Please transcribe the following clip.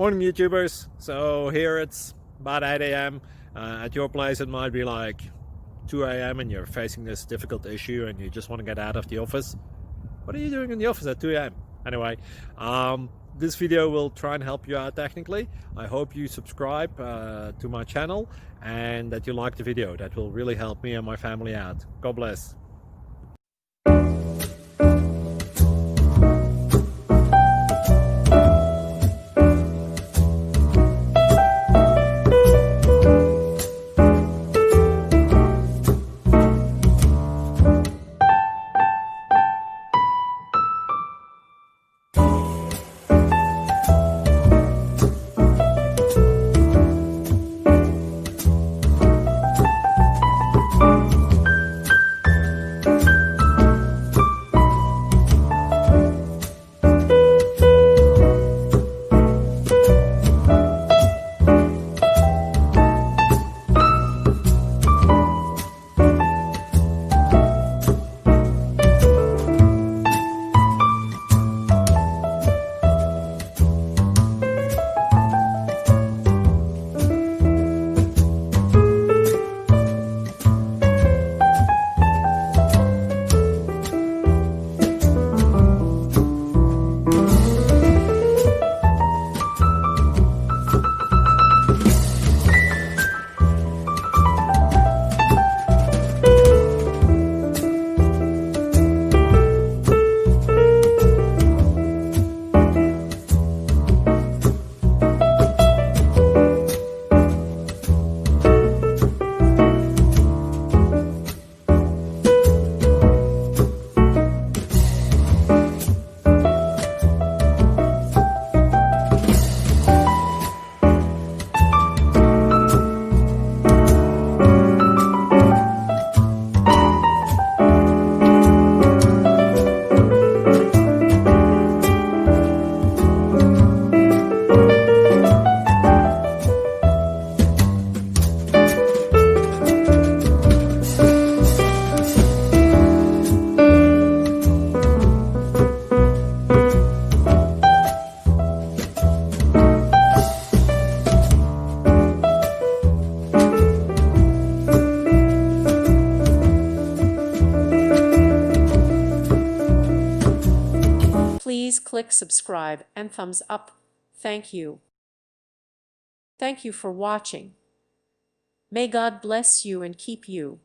Morning YouTubers. So here it's about 8 a.m. At your place it might be like 2 a.m. and you're facing this difficult issue and you just want to get out of the office. What are you doing in the office at 2 a.m.? Anyway, this video will try and help you out technically. I hope you subscribe to my channel and that you like the video. That will really help me and my family out. God bless. Please click subscribe and thumbs up. Thank you. Thank you for watching. May God bless you and keep you.